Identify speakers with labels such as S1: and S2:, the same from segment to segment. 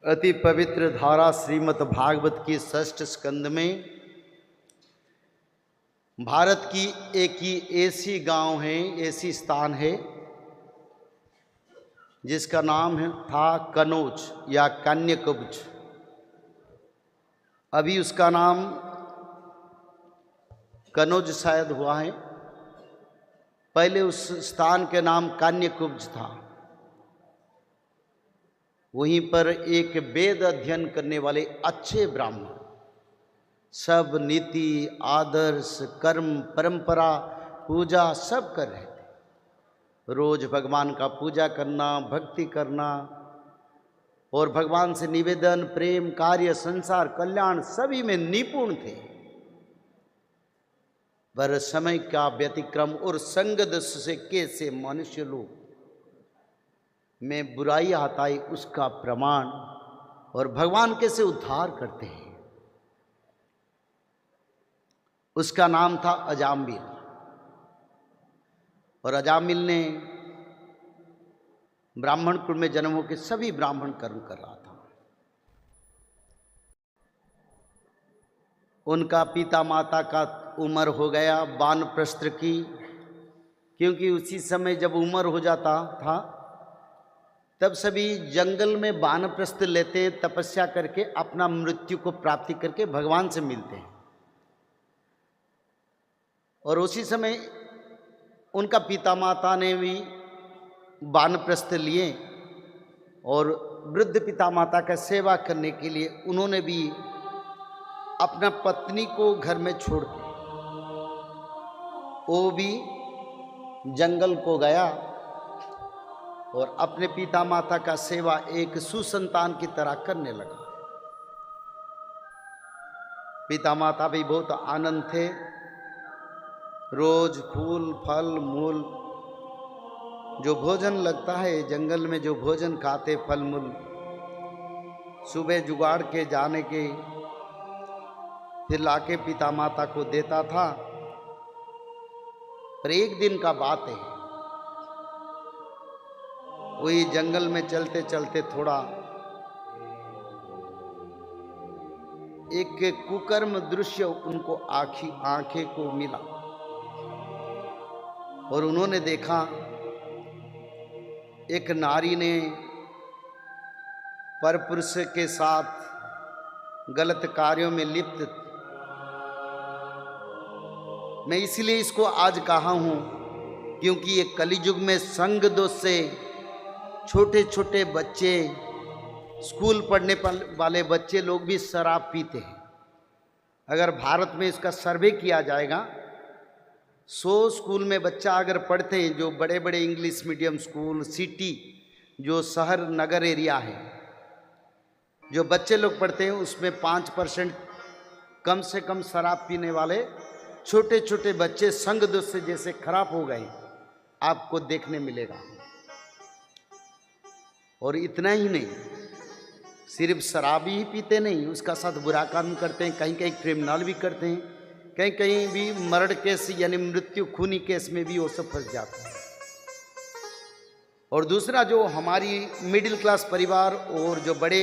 S1: अति पवित्र धारा श्रीमद् भागवत की षष्ठ स्कंद में भारत की एक ही ऐसी गांव है, ऐसी स्थान है जिसका नाम था कनौज या कान्यकुब्ज। अभी उसका नाम कनौज शायद हुआ है। पहले उस स्थान के नाम कान्यकुब्ज था। वहीं पर एक वेद अध्ययन करने वाले अच्छे ब्राह्मण सब नीति, आदर्श, कर्म, परंपरा, पूजा सब कर रहे थे। रोज भगवान का पूजा करना, भक्ति करना और भगवान से निवेदन, प्रेम, कार्य, संसार, कल्याण सभी में निपुण थे। पर समय का व्यतिक्रम और संग दशा से कैसे मनुष्य लोग में बुराई आता है उसका प्रमाण और भगवान कैसे उद्धार करते हैं। उसका नाम था अजामिल और अजामिल ने ब्राह्मण कुल में जन्म होकर सभी ब्राह्मण कर्म कर रहा था। उनका पिता माता का उम्र हो गया वानप्रस्थ की, क्योंकि उसी समय जब उम्र हो जाता था तब सभी जंगल में वानप्रस्थ लेते, तपस्या करके अपना मृत्यु को प्राप्ति करके भगवान से मिलते हैं। और उसी समय उनका पिता माता ने भी वानप्रस्थ लिए और वृद्ध पिता माता का सेवा करने के लिए उन्होंने भी अपना पत्नी को घर में छोड़ के वो भी जंगल को गया और अपने पिता माता का सेवा एक सुसंतान की तरह करने लगा। पिता माता भी बहुत आनंद थे। रोज फूल, फल, मूल जो भोजन लगता है जंगल में, जो भोजन खाते फल मूल, सुबह जुगाड़ के जाने के फिर लाके पिता माता को देता था। पर एक दिन का बात है, वही जंगल में चलते चलते थोड़ा एक कुकर्म दृश्य उनको आंखें को मिला और उन्होंने देखा एक नारी ने परपुरुष के साथ गलत कार्यों में लिप्त। मैं इसलिए इसको आज कहा हूं क्योंकि ये कलियुग में संग दोष से छोटे छोटे बच्चे, स्कूल पढ़ने वाले बच्चे लोग भी शराब पीते हैं। अगर भारत में इसका सर्वे किया जाएगा, 100 स्कूल में बच्चा अगर पढ़ते हैं, जो बड़े बड़े इंग्लिश मीडियम स्कूल, सिटी जो शहर नगर एरिया है, जो बच्चे लोग पढ़ते हैं उसमें 5% कम से कम शराब पीने वाले छोटे छोटे बच्चे संग दोष से जैसे खराब हो गए आपको देखने मिलेगा। और इतना ही नहीं, सिर्फ शराबी ही पीते नहीं, उसका साथ बुरा काम करते हैं, कहीं कहीं क्रिमिनल भी करते हैं, कहीं कहीं भी मर्डर केस यानी मृत्यु खूनी केस में भी वो सब फंस जाते हैं। और दूसरा जो हमारी मिडिल क्लास परिवार और जो बड़े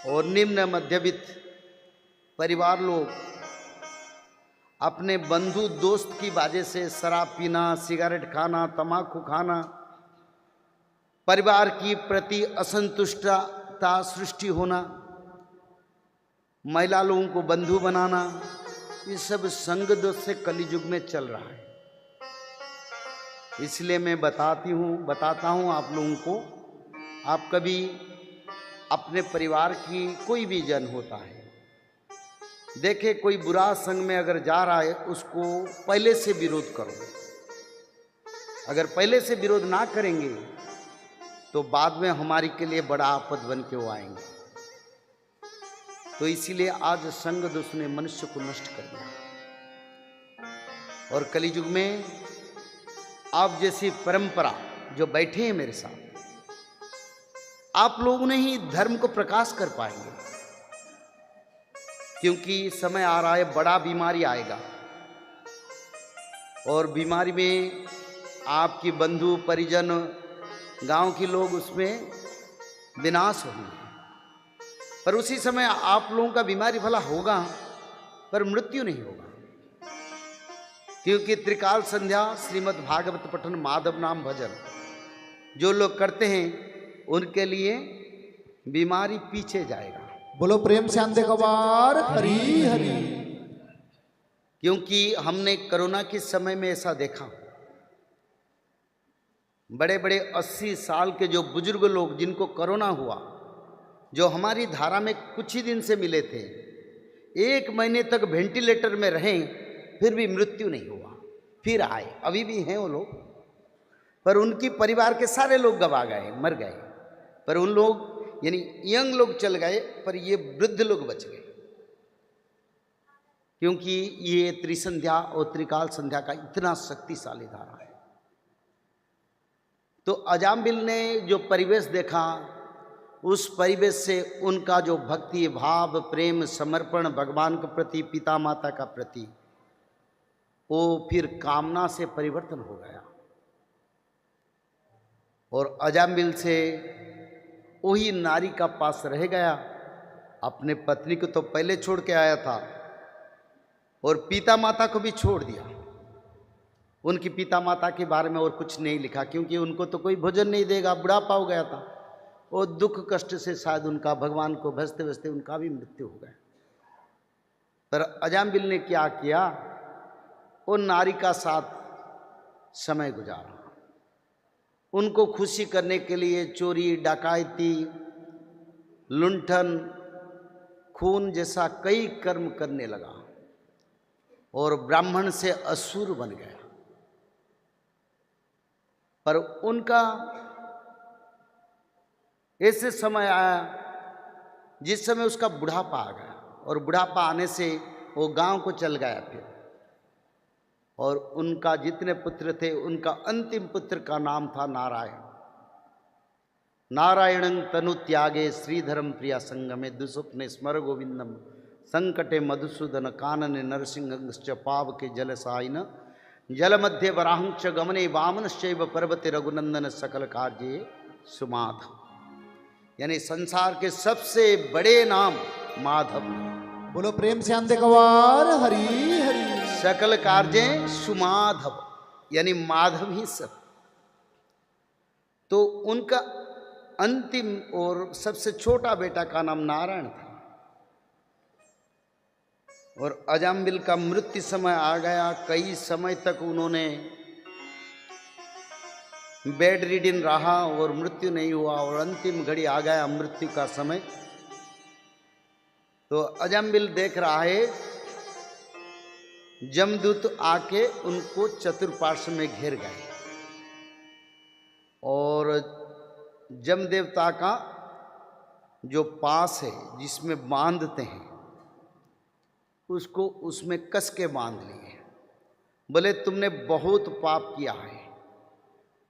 S1: और निम्न मध्यवित्त परिवार लोग अपने बंधु दोस्त की वजह से शराब पीना, सिगरेट खाना, तंबाकू खाना, परिवार की प्रति असंतुष्टता सृष्टि होना, महिला लोगों को बंधु बनाना, ये सब संग दोष से कलियुग में चल रहा है। इसलिए मैं बताता हूँ आप लोगों को, आप कभी अपने परिवार की कोई भी जन होता है, देखे कोई बुरा संग में अगर जा रहा है उसको पहले से विरोध करो। अगर पहले से विरोध ना करेंगे तो बाद में हमारी के लिए बड़ा आपद बन के वो आएंगे। तो इसीलिए आज संग दोष ने मनुष्य को नष्ट कर दिया। और कलियुग में आप जैसी परंपरा जो बैठे हैं मेरे साथ, आप लोग ने ही धर्म को प्रकाश कर पाएंगे, क्योंकि समय आ रहा है बड़ा बीमारी आएगा और बीमारी में आपकी बंधु परिजन, गांव के लोग उसमें विनाश होंगे। पर उसी समय आप लोगों का बीमारी भला होगा पर मृत्यु नहीं होगा, क्योंकि त्रिकाल संध्या, श्रीमद् भागवत पठन, माधव नाम भजन जो लोग करते हैं उनके लिए बीमारी पीछे जाएगा।
S2: बोलो प्रेम से आंदे कबार हरी हरी।
S1: क्योंकि हमने कोरोना के समय में ऐसा देखा, बड़े बड़े 80 साल के जो बुजुर्ग लोग जिनको कोरोना हुआ, जो हमारी धारा में कुछ ही दिन से मिले थे, 1 महीने तक वेंटिलेटर में रहे, फिर भी मृत्यु नहीं हुआ, फिर आए, अभी भी हैं वो लोग, पर उनकी परिवार के सारे लोग गवा गए, मर गए, पर उन लोग यानी यंग लोग चल गए, पर ये वृद्ध लोग बच गए, क्योंकि ये त्रिसंध्या और त्रिकाल संध्या का इतना शक्तिशाली धारा है। तो अजामिल ने जो परिवेश देखा, उस परिवेश से उनका जो भक्ति भाव, प्रेम, समर्पण भगवान के प्रति, पिता माता का प्रति, वो फिर कामना से परिवर्तन हो गया और अजामिल से वही नारी का पास रह गया। अपने पत्नी को तो पहले छोड़ के आया था और पिता माता को भी छोड़ दिया। उनकी पिता माता के बारे में और कुछ नहीं लिखा, क्योंकि उनको तो कोई भोजन नहीं देगा, बुढ़ापा हो गया था, और दुख कष्ट से शायद उनका भगवान को भजते भजते उनका भी मृत्यु हो गया। पर अजामिल ने क्या किया, उन नारी का साथ समय गुजारा, उनको खुशी करने के लिए चोरी, डकैती, लुंठन, खून जैसा कई कर्म करने लगा और ब्राह्मण से असुर बन गया। पर उनका ऐसे समय आया जिस समय उसका बुढ़ापा आ गया, और बुढ़ापा आने से वो गांव को चल गया फिर, और उनका जितने पुत्र थे, उनका अंतिम पुत्र का नाम था नारायण। नारायणं तनु त्यागे श्रीधरम प्रिया संगमे दुस्वप्ने स्मर गोविंदम संकटे मधुसूदन कानने नरसिंहश्च पावके जलसायिन जल मध्य वराहंच गमने वामनश्चैव पर्वते रघुनंदन सकल कार्ये सुमाधव। यानी संसार के सबसे बड़े नाम माधव।
S2: बोलो प्रेम से आंदे कबार हरी हरी।
S1: सकल कार्य सुमाधव, यानी माधव ही सब। तो उनका अंतिम और सबसे छोटा बेटा का नाम नारायण था, और अजामिल का मृत्यु समय आ गया। कई समय तक उन्होंने बेड रिडन रहा और मृत्यु नहीं हुआ, और अंतिम घड़ी आ गया मृत्यु का समय। तो अजामिल देख रहा है, जमदूत आके उनको चतुर्पार्श्व में घेर गए, और जम देवता का जो पास है जिसमें बांधते हैं, उसको उसमें कस के बांध लिए। बोले तुमने बहुत पाप किया है,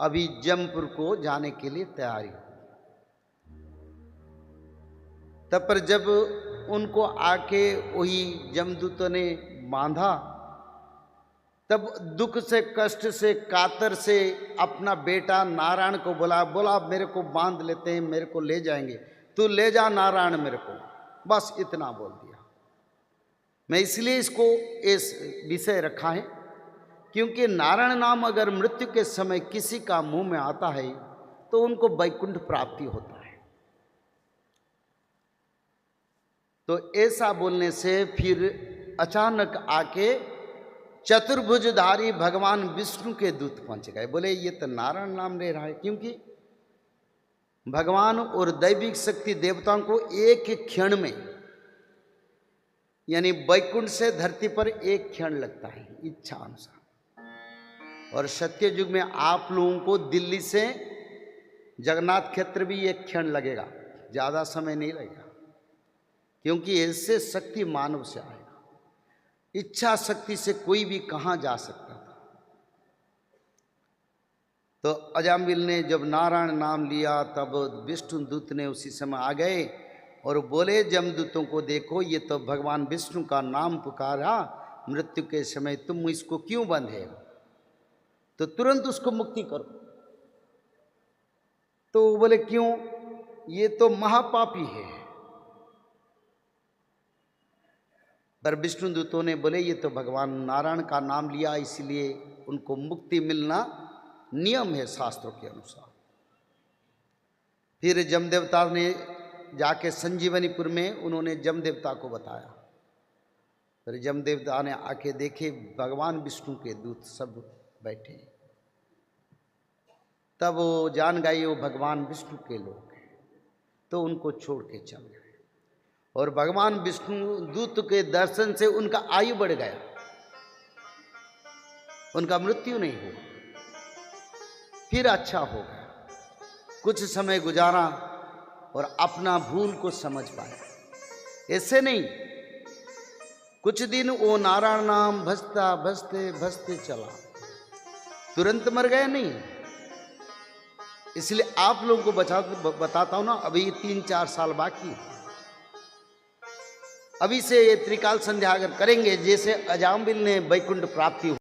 S1: अभी जमपुर को जाने के लिए तैयारी हो। तब पर जब उनको आके वही जमदूतों ने बांधा, तब दुख से, कष्ट से, कातर से अपना बेटा नारायण को बोला मेरे को बांध लेते हैं, मेरे को ले जाएंगे, तू ले जा नारायण मेरे को, बस इतना बोल दिया। मैं इसलिए इसको इस विषय रखा है, क्योंकि नारायण नाम अगर मृत्यु के समय किसी का मुंह में आता है तो उनको वैकुंठ प्राप्ति होता है। तो ऐसा बोलने से फिर अचानक आके चतुर्भुजधारी भगवान विष्णु के दूत पहुंच गए। बोले ये तो नारायण नाम ले रहा है, क्योंकि भगवान और दैविक शक्ति देवताओं को एक एक क्षण में, यानी वैकुंठ से धरती पर एक क्षण लगता है इच्छा अनुसार, और सत्य युग में आप लोगों को दिल्ली से जगन्नाथ क्षेत्र भी एक क्षण लगेगा, ज़्यादा समय नहीं लगेगा, क्योंकि ऐसे शक्ति मानव से आएगा। इच्छा शक्ति से कोई भी कहाँ जा सकता था। तो अजामिल ने जब नारायण नाम लिया, तब विष्णु दूत ने उसी समय आ गए और बोले जमदूतों को, देखो ये तो भगवान विष्णु का नाम पुकारा मृत्यु के समय, तुम इसको क्यों बंधे, तो तुरंत उसको मुक्ति करो। तो बोले क्यों, ये तो महापापी है, पर विष्णु दूतों ने बोले ये तो भगवान नारायण का नाम लिया, इसलिए उनको मुक्ति मिलना नियम है शास्त्रों के अनुसार। फिर जमदेवता ने जाके संजीवनीपुर में उन्होंने जमदेवता को बताया। फिर जमदेवता ने आके देखे भगवान विष्णु के दूत सब बैठे, तब वो जान गए वो भगवान विष्णु के लोग हैं, तो उनको छोड़ के चल गए। और भगवान विष्णु दूत के दर्शन से उनका आयु बढ़ गया, उनका मृत्यु नहीं हुआ, फिर अच्छा हो गया। कुछ समय गुजारा और अपना भूल को समझ पाया। ऐसे नहीं, कुछ दिन वो नारायण नाम भजता भजते भजते चला, तुरंत मर गया नहीं। इसलिए आप लोगों को बताता हूं ना, अभी 3-4 साल बाकी है। अभी से ये त्रिकाल संध्या अगर करेंगे, जैसे अजामिल ने वैकुंठ प्राप्ति